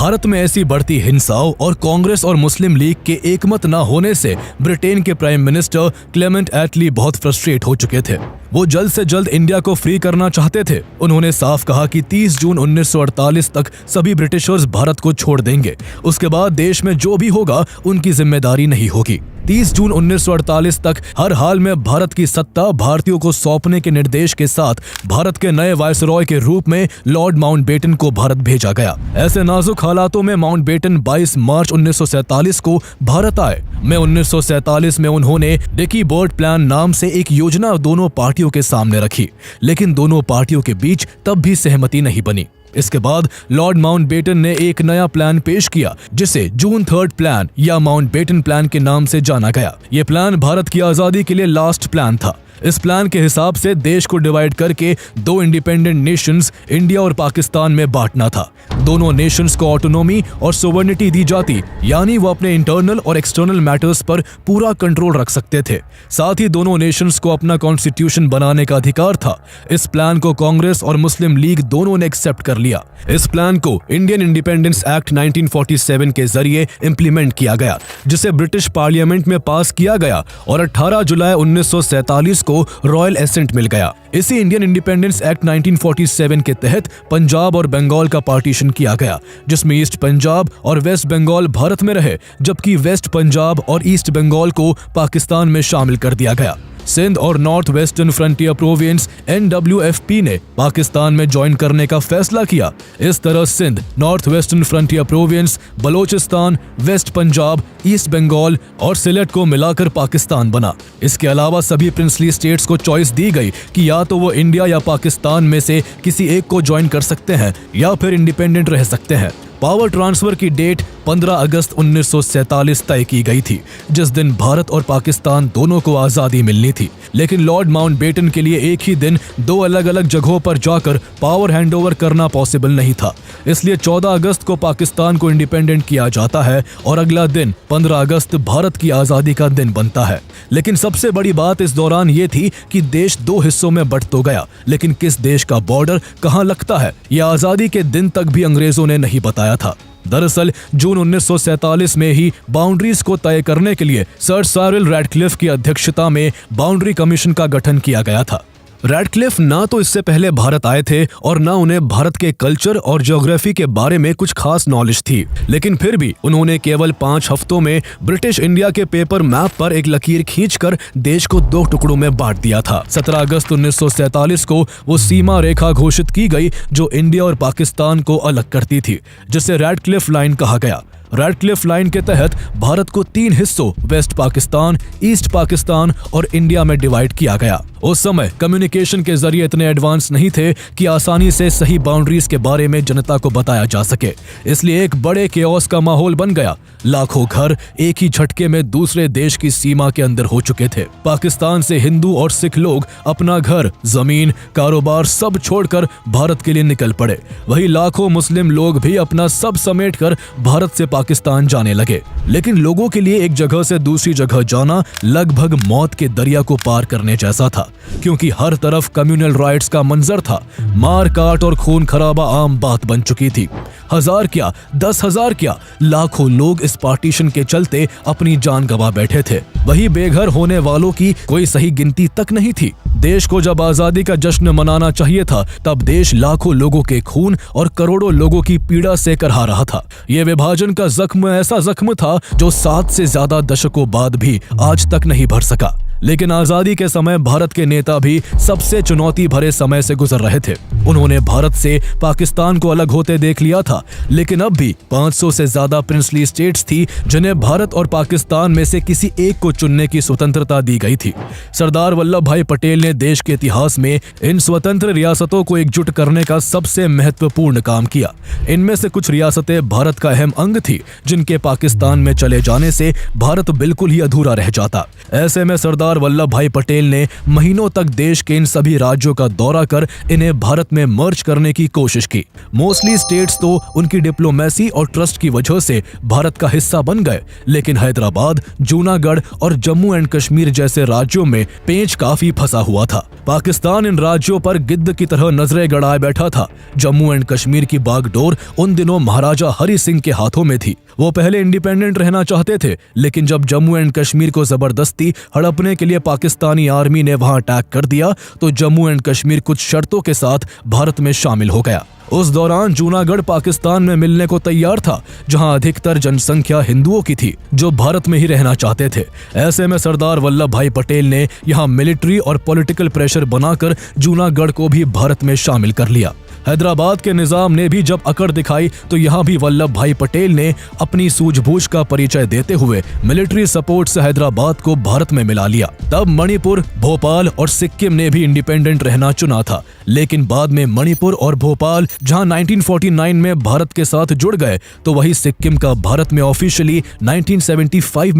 भारत में ऐसी बढ़ती हिंसाओं और कांग्रेस और मुस्लिम लीग के एकमत न होने से ब्रिटेन के प्राइम मिनिस्टर क्लेमेंट एटली बहुत फ्रस्ट्रेट हो चुके थे। वो जल्द से जल्द इंडिया को फ्री करना चाहते थे। उन्होंने साफ कहा कि 30 जून 1948 तक सभी ब्रिटिशर्स भारत को छोड़ देंगे। उसके बाद देश में जो भी होगा उनकी जिम्मेदारी नहीं होगी। 30 जून 1948 तक हर हाल में भारत की सत्ता भारतीयों को सौंपने के निर्देश के साथ भारत के नए वायसरॉय के रूप में लॉर्ड माउंटबेटन को भारत भेजा गया। ऐसे नाजुक हालातों में माउंटबेटन 22 मार्च 1947 को भारत आए। में 1947 में उन्होंने डिकी बर्ड प्लान नाम से एक योजना दोनों पार्टियों के सामने रखी, लेकिन दोनों पार्टियों के बीच तब भी सहमति नहीं बनी। इसके बाद लॉर्ड माउंटबेटन ने एक नया प्लान पेश किया जिसे जून 3 प्लान या माउंटबेटन प्लान के नाम से जाना गया। ये प्लान भारत की आजादी के लिए लास्ट प्लान था। इस प्लान के हिसाब से देश को डिवाइड करके 2 इंडिपेंडेंट नेशंस इंडिया और पाकिस्तान में बांटना था। दोनों नेशंस को ऑटोनॉमी और सोवर्निटी दी जाती, यानी वो अपने इंटरनल और एक्सटर्नल मैटर्स पर पूरा कंट्रोल रख सकते थे। साथ ही दोनों नेशंस को अपना कॉन्स्टिट्यूशन बनाने का अधिकार था। इस प्लान को कांग्रेस और मुस्लिम लीग दोनों ने एक्सेप्ट कर लिया। इस प्लान को इंडियन इंडिपेंडेंस एक्ट 1947 के जरिए इम्प्लीमेंट किया गया, जिसे ब्रिटिश पार्लियामेंट में पास किया गया और 18 जुलाई 1947 को रॉयल एसेंट मिल गया। इसी इंडियन इंडिपेंडेंस एक्ट 1947 के तहत पंजाब और बंगाल का पार्टीशन किया गया, जिसमें ईस्ट पंजाब और वेस्ट बंगाल भारत में रहे, जबकि वेस्ट पंजाब और ईस्ट बंगाल को पाकिस्तान में शामिल कर दिया गया। सिंध और north Western Frontier province NWFP ने पाकिस्तान में ज्वाइन करने का फैसला किया। इस तरह Sindh, North Western Frontier Province, Balochistan, West Punjab, East Bengal और सिलेट को मिलाकर पाकिस्तान बना। इसके अलावा सभी प्रिंसली स्टेट्स को चॉइस दी गई कि या तो वो इंडिया या पाकिस्तान में से किसी एक को ज्वाइन कर सकते हैं या फिर इंडिपेंडेंट रह सकते हैं। पावर ट्रांसफर की डेट 15 अगस्त 1947 तय की गई थी, जिस दिन भारत और पाकिस्तान दोनों को आजादी मिलनी थी। लेकिन लॉर्ड माउंटबेटन के लिए एक ही दिन 2 अलग अलग जगहों पर जाकर पावर हैंडओवर करना पॉसिबल नहीं था। इसलिए 14 अगस्त को पाकिस्तान को इंडिपेंडेंट किया जाता है और अगला दिन 15 अगस्त भारत की आजादी का दिन बनता है। लेकिन सबसे बड़ी बात इस दौरान ये थी कि देश 2 हिस्सों में बंट तो गया, लेकिन किस देश का बॉर्डर कहां लगता है यह आजादी के दिन तक भी अंग्रेजों ने नहीं बताया था। दरअसल जून 1947 में ही बाउंड्रीज को तय करने के लिए सर साइरिल रैडक्लिफ की अध्यक्षता में बाउंड्री कमीशन का गठन किया गया था। रैडक्लिफ ना तो इससे पहले भारत आए थे और ना उन्हें भारत के कल्चर और ज्योग्राफी के बारे में कुछ खास नॉलेज थी, लेकिन फिर भी उन्होंने केवल 5 हफ्तों में ब्रिटिश इंडिया के पेपर मैप पर एक लकीर खींचकर देश को 2 टुकड़ों में बांट दिया था। 17 अगस्त 1947 को वो सीमा रेखा घोषित की गई जो इंडिया और पाकिस्तान को अलग करती थी, जिसे रैडक्लिफ लाइन कहा गया। रैडक्लिफ लाइन के तहत भारत को 3 हिस्सों वेस्ट पाकिस्तान, ईस्ट पाकिस्तान और इंडिया में डिवाइड किया गया। उस समय कम्युनिकेशन के जरिए इतने एडवांस नहीं थे कि आसानी से सही बाउंड्रीज के बारे में जनता को बताया जा सके, इसलिए एक बड़े केओस का माहौल बन गया। लाखों घर एक ही झटके में दूसरे देश की सीमा के अंदर हो चुके थे। पाकिस्तान से हिंदू और सिख लोग अपना घर, जमीन, कारोबार सब छोड़कर भारत के लिए निकल पड़े। वही लाखों मुस्लिम लोग भी अपना सब समेटकर भारत से पाकिस्तान जाने लगे। लेकिन लोगों के लिए एक जगह से दूसरी जगह जाना लगभग मौत के दरिया को पार करने जैसा था, क्योंकि हर तरफ कम्युनल राइट्स का मंजर था। मार काट और खून खराबा आम बात बन चुकी थी। 1000 क्या 10,000 क्या लाखों लोग इस पार्टीशन के चलते अपनी जान गंवा बैठे थे। वही बेघर होने वालों की कोई सही गिनती तक नहीं थी। देश को जब आजादी का जश्न मनाना चाहिए था, तब देश लाखों लोगों के खून और करोड़ों लोगों की पीड़ा से करहा रहा था। ये विभाजन का जख्म ऐसा जख्म था जो 7 से ज्यादा दशकों बाद भी आज तक नहीं भर सका। लेकिन आजादी के समय भारत के नेता भी सबसे चुनौती भरे समय से गुजर रहे थे। उन्होंने भारत से पाकिस्तान को अलग होते देख लिया था, लेकिन अब भी 500 से ज्यादा प्रिंसली स्टेट्स थी जिन्हें भारत और पाकिस्तान में से किसी एक को चुनने की स्वतंत्रता दी गई थी। सरदार वल्लभ भाई पटेल ने देश के इतिहास में इन स्वतंत्र रियासतों को एकजुट करने का सबसे महत्वपूर्ण काम किया। इनमें से कुछ रियासतें भारत का अहम अंग थी, जिनके पाकिस्तान में चले जाने से भारत बिल्कुल ही अधूरा रह जाता। ऐसे में सरदार सरदार वल्लभ भाई पटेल ने महीनों तक देश के इन सभी राज्यों का दौरा कर इन्हें भारत में मर्ज करने की कोशिश की। मोस्टली स्टेट्स तो उनकी डिप्लोमेसी और ट्रस्ट की वजह से भारत का हिस्सा बन गए, लेकिन हैदराबाद, जूनागढ़ और जम्मू एंड कश्मीर जैसे राज्यों में पेंच काफी फंसा हुआ था। पाकिस्तान इन राज्यों पर गिद्ध की तरह नजरें गड़ाए बैठा था। जम्मू एंड कश्मीर की बागडोर उन दिनों महाराजा हरि सिंह के हाथों में थी। वो पहले इंडिपेंडेंट रहना चाहते थे, लेकिन जब जम्मू एंड कश्मीर को जबरदस्ती हड़पने के लिए पाकिस्तानी आर्मी ने वहां अटैक कर दिया तो जम्मू एंड कश्मीर कुछ शर्तों के साथ भारत में शामिल हो गया। उस दौरान जूनागढ़ पाकिस्तान में मिलने को तैयार था, जहां अधिकतर जनसंख्या हिंदुओं की थी जो भारत में ही रहना चाहते थे। ऐसे में सरदार वल्लभ भाई पटेल ने यहां मिलिट्री और पॉलिटिकल प्रेशर बनाकर जूनागढ़ को भी भारत में शामिल कर लिया। हैदराबाद के निजाम ने भी जब अकड़ दिखाई तो यहाँ भी वल्लभ भाई पटेल ने अपनी सूझबूझ का परिचय देते हुए मिलिट्री सपोर्ट से हैदराबाद को भारत में मिला लिया। तब मणिपुर, भोपाल और सिक्किम ने भी इंडिपेंडेंट रहना चुना था, लेकिन बाद में मणिपुर और भोपाल जहाँ 1949 में भारत के साथ जुड़ गए तो वही सिक्किम का भारत में ऑफिशियली 1975